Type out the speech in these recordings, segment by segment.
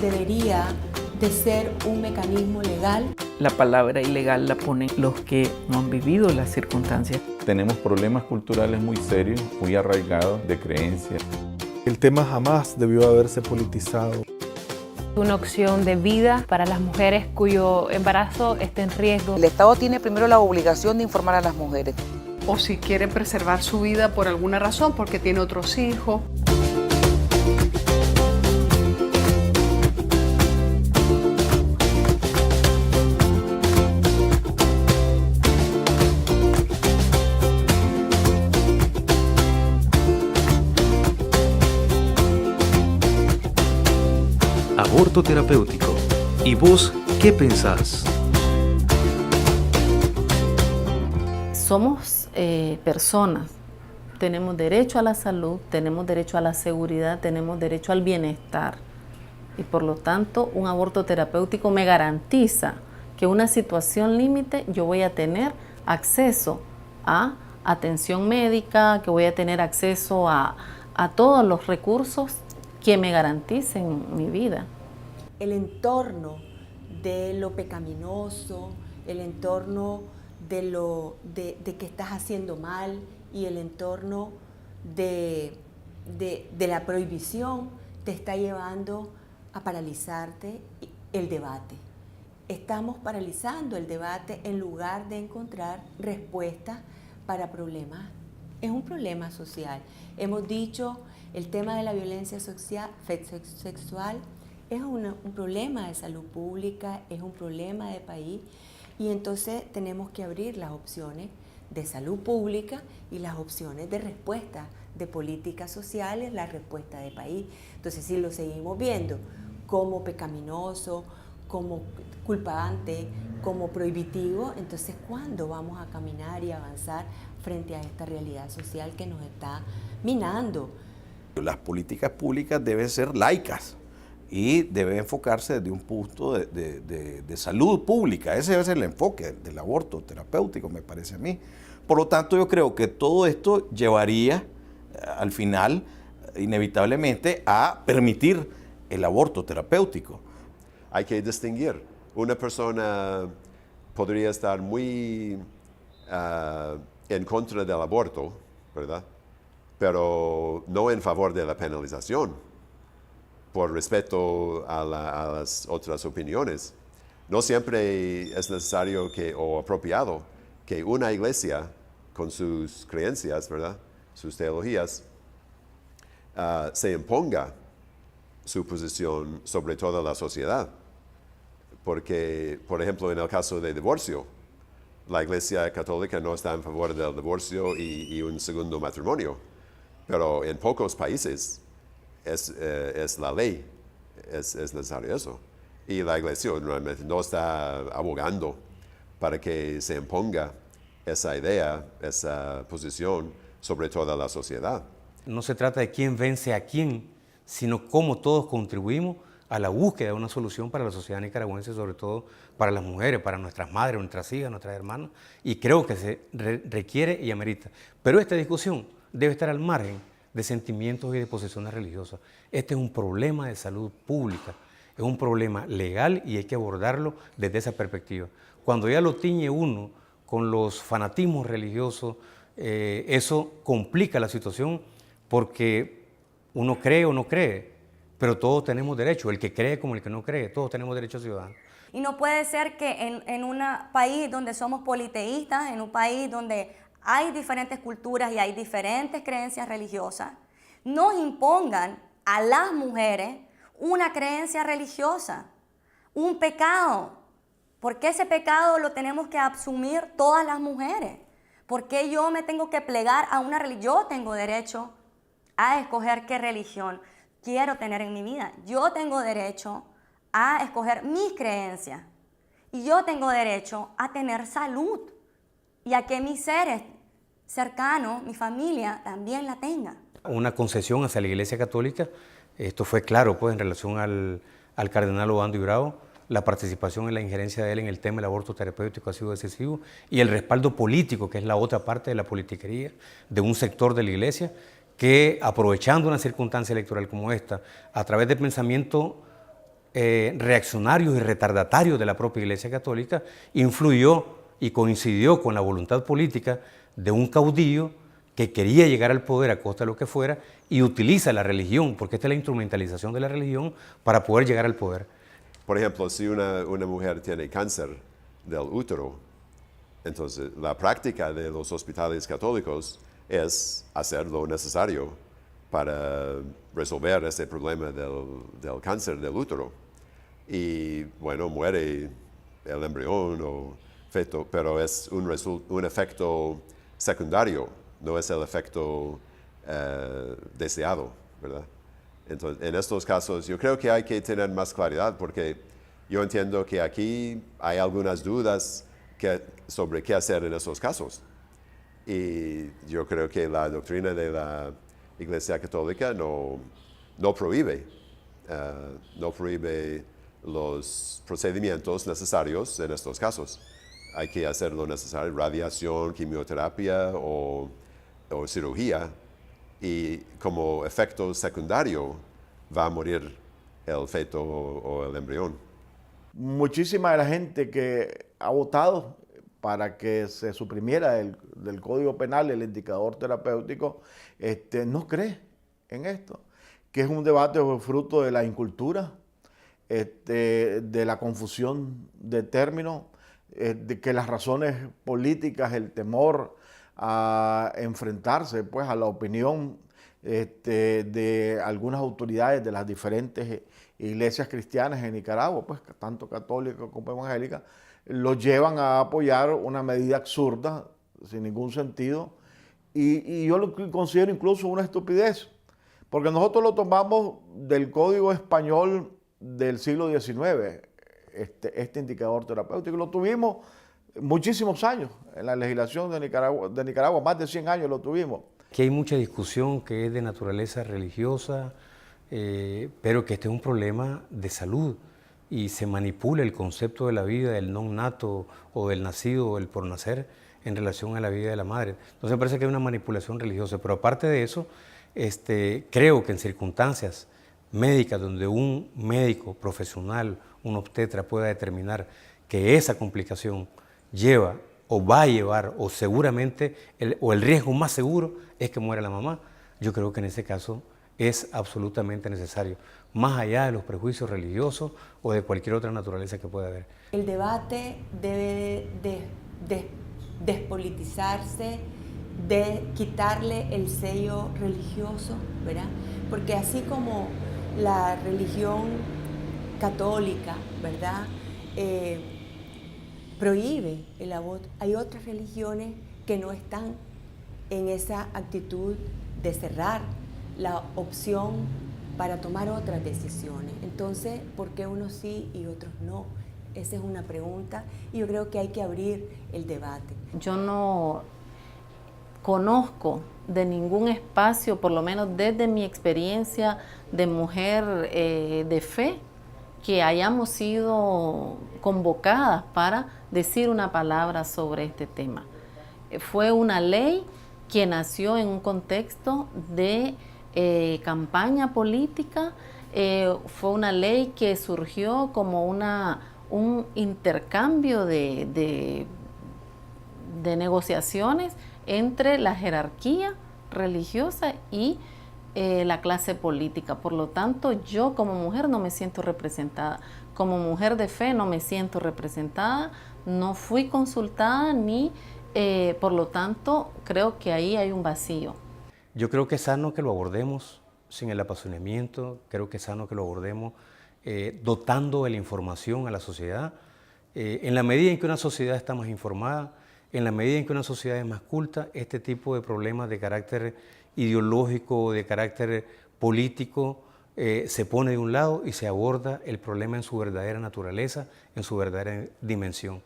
debería de ser un mecanismo legal. La palabra ilegal la ponen los que no han vivido las circunstancias. Tenemos problemas culturales muy serios, muy arraigados de creencias. El tema jamás debió haberse politizado. Una opción de vida para las mujeres cuyo embarazo esté en riesgo. El Estado tiene primero la obligación de informar a las mujeres. O si quiere preservar su vida por alguna razón, porque tiene otros hijos. Aborto terapéutico. ¿Y vos qué pensás? Somos personas, tenemos derecho a la salud, tenemos derecho a la seguridad, tenemos derecho al bienestar y por lo tanto un aborto terapéutico me garantiza que en una situación límite yo voy a tener acceso a atención médica, que voy a tener acceso a todos los recursos que me garanticen mi vida. El entorno de lo pecaminoso, el entorno de que estás haciendo mal y el entorno de la prohibición te está llevando a paralizarte el debate. Estamos paralizando el debate en lugar de encontrar respuestas para problemas. Es un problema social. Hemos dicho, el tema de la violencia sexual es un problema de salud pública, es un problema de país. Y entonces tenemos que abrir las opciones de salud pública y las opciones de respuesta de políticas sociales, la respuesta de país. Entonces, si lo seguimos viendo como pecaminoso, como culpante, como prohibitivo, entonces, ¿cuándo vamos a caminar y avanzar frente a esta realidad social que nos está minando? Las políticas públicas deben ser laicas y debe enfocarse desde un punto de salud pública. Ese debe ser el enfoque del aborto terapéutico, me parece a mí. Por lo tanto, yo creo que todo esto llevaría al final, inevitablemente, a permitir el aborto terapéutico. Hay que distinguir. Una persona podría estar muy en contra del aborto, ¿verdad? Pero no en favor de la penalización, por respeto a las otras opiniones. No siempre es necesario o apropiado que una iglesia, con sus creencias, ¿verdad?, sus teologías, se imponga su posición sobre toda la sociedad. Porque, por ejemplo, en el caso de divorcio, la Iglesia Católica no está en favor del divorcio y un segundo matrimonio, pero en pocos países es la ley, es necesario eso. Y la Iglesia realmente no está abogando para que se imponga esa idea, esa posición sobre toda la sociedad. No se trata de quién vence a quién, sino cómo todos contribuimos a la búsqueda de una solución para la sociedad nicaragüense, sobre todo para las mujeres, para nuestras madres, nuestras hijas, nuestras hermanas, y creo que se requiere y amerita. Pero esta discusión debe estar al margen de sentimientos y de posiciones religiosas. Este es un problema de salud pública, es un problema legal y hay que abordarlo desde esa perspectiva. Cuando ya lo tiñe uno con los fanatismos religiosos, eso complica la situación porque uno cree o no cree, pero todos tenemos derecho, el que cree como el que no cree, todos tenemos derecho ciudadano. Y no puede ser que en un país donde somos politeístas, en un país donde hay diferentes culturas y hay diferentes creencias religiosas, nos impongan a las mujeres una creencia religiosa, un pecado. ¿Por qué ese pecado lo tenemos que asumir todas las mujeres? ¿Por qué yo me tengo que plegar a una religión? Yo tengo derecho a escoger qué religión quiero tener en mi vida. Yo tengo derecho a escoger mis creencias y yo tengo derecho a tener salud y a que mis seres cercanos, mi familia, también la tengan. Una concesión hacia la Iglesia Católica, esto fue claro pues en relación al cardenal Obando y Bravo, la participación en la injerencia de él en el tema del aborto terapéutico ha sido excesivo y el respaldo político, que es la otra parte de la politiquería de un sector de la Iglesia que, aprovechando una circunstancia electoral como esta, a través de pensamiento reaccionarios y retardatarios de la propia Iglesia Católica, influyó y coincidió con la voluntad política de un caudillo que quería llegar al poder a costa de lo que fuera y utiliza la religión, porque esta es la instrumentalización de la religión para poder llegar al poder. Por ejemplo, si una mujer tiene cáncer del útero, entonces la práctica de los hospitales católicos es hacer lo necesario para resolver ese problema del cáncer del útero. Y bueno, muere el embrión o feto, pero es un efecto secundario, no es el efecto deseado, ¿verdad? Entonces, en estos casos, yo creo que hay que tener más claridad, porque yo entiendo que aquí hay algunas dudas sobre qué hacer en esos casos. Y yo creo que la doctrina de la Iglesia Católica no prohíbe los procedimientos necesarios en estos casos. Hay que hacer lo necesario, radiación, quimioterapia o cirugía, y como efecto secundario va a morir el feto o el embrión. Muchísima de la gente que ha votado para que se suprimiera del Código Penal el indicador terapéutico, no cree en esto, que es un debate fruto de la incultura, de la confusión de términos, de que las razones políticas, el temor a enfrentarse pues, a la opinión de algunas autoridades de las diferentes iglesias cristianas en Nicaragua, pues tanto católicas como evangélicas, los llevan a apoyar una medida absurda, sin ningún sentido, y yo lo considero incluso una estupidez, porque nosotros lo tomamos del Código Español del siglo XIX, este indicador terapéutico, lo tuvimos muchísimos años en la legislación de Nicaragua, más de 100 años lo tuvimos. Que hay mucha discusión que es de naturaleza religiosa, pero que este es un problema de salud y se manipula el concepto de la vida del non nato o del nacido o el por nacer en relación a la vida de la madre. Entonces me parece que hay una manipulación religiosa, pero aparte de eso, creo que en circunstancias médicas donde un médico profesional, un obstetra pueda determinar que esa complicación lleva o va a llevar o seguramente el riesgo más seguro es que muera la mamá, yo creo que en ese caso es absolutamente necesario, más allá de los prejuicios religiosos o de cualquier otra naturaleza que pueda haber. El debate debe despolitizarse, de quitarle el sello religioso, ¿verdad? Porque así como la religión católica, ¿verdad? Prohíbe el aborto, hay otras religiones que no están en esa actitud de cerrar la opción para tomar otras decisiones. Entonces, ¿por qué unos sí y otros no? Esa es una pregunta y yo creo que hay que abrir el debate. Yo no conozco de ningún espacio, por lo menos desde mi experiencia de mujer de fe, que hayamos sido convocadas para decir una palabra sobre este tema. Fue una ley que nació en un contexto de campaña política, fue una ley que surgió como un intercambio de negociaciones entre la jerarquía religiosa y la clase política. Por lo tanto, yo como mujer no me siento representada. Como mujer de fe no me siento representada, no fui consultada ni, por lo tanto, creo que ahí hay un vacío. Yo creo que es sano que lo abordemos sin el apasionamiento, creo que es sano que lo abordemos dotando de la información a la sociedad. En la medida en que una sociedad está más informada, en la medida en que una sociedad es más culta, este tipo de problemas de carácter ideológico, de carácter político, se pone de un lado y se aborda el problema en su verdadera naturaleza, en su verdadera dimensión.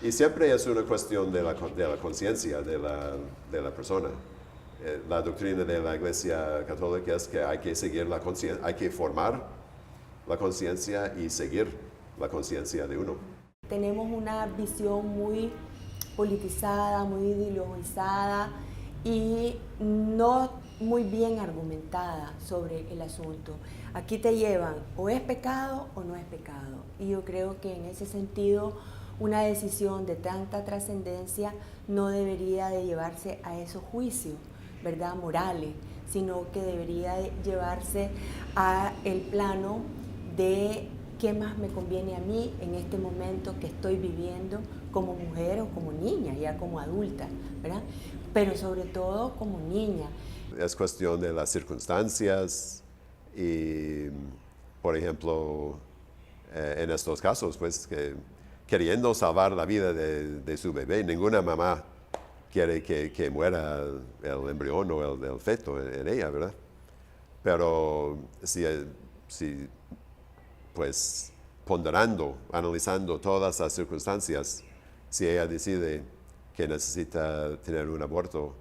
Y siempre es una cuestión de la conciencia de la persona. La doctrina de la Iglesia Católica es que hay que seguir la conciencia, hay que formar la conciencia y seguir la conciencia de uno. Tenemos una visión muy politizada, muy ideologizada y no muy bien argumentada sobre el asunto. Aquí te llevan o es pecado o no es pecado. Y yo creo que en ese sentido una decisión de tanta trascendencia no debería de llevarse a esos juicios, ¿verdad?, morales, sino que debería de llevarse a el plano de qué más me conviene a mí en este momento que estoy viviendo como mujer o como niña, ya como adulta, ¿verdad? Pero sobre todo como niña. Es cuestión de las circunstancias y, por ejemplo, en estos casos, pues, que queriendo salvar la vida de su bebé, ninguna mamá quiere que muera el embrión o el feto en ella, ¿verdad? Pero si pues, ponderando, analizando todas las circunstancias, si ella decide que necesita tener un aborto,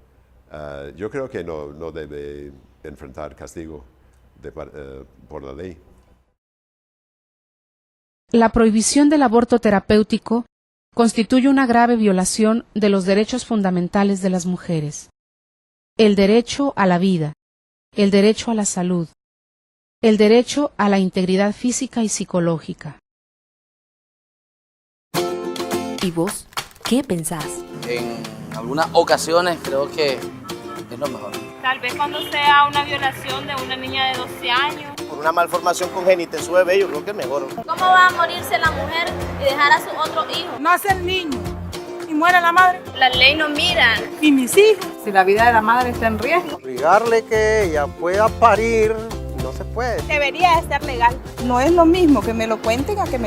yo creo que no debe enfrentar castigo por la ley. La prohibición del aborto terapéutico constituye una grave violación de los derechos fundamentales de las mujeres. El derecho a la vida, el derecho a la salud, el derecho a la integridad física y psicológica. ¿Y vos qué pensás? En algunas ocasiones creo que es lo mejor. Tal vez cuando sea una violación de una niña de 12 años. Por una malformación congénita en su bebé, yo creo que es mejor. ¿Cómo va a morirse la mujer y dejar a su otro hijo? Nace el niño y muere la madre. La ley no mira. ¿Y mis hijos? Si la vida de la madre está en riesgo. Obligarle que ella pueda parir, no se puede. Debería de ser legal. No es lo mismo que me lo cuenten a que me lo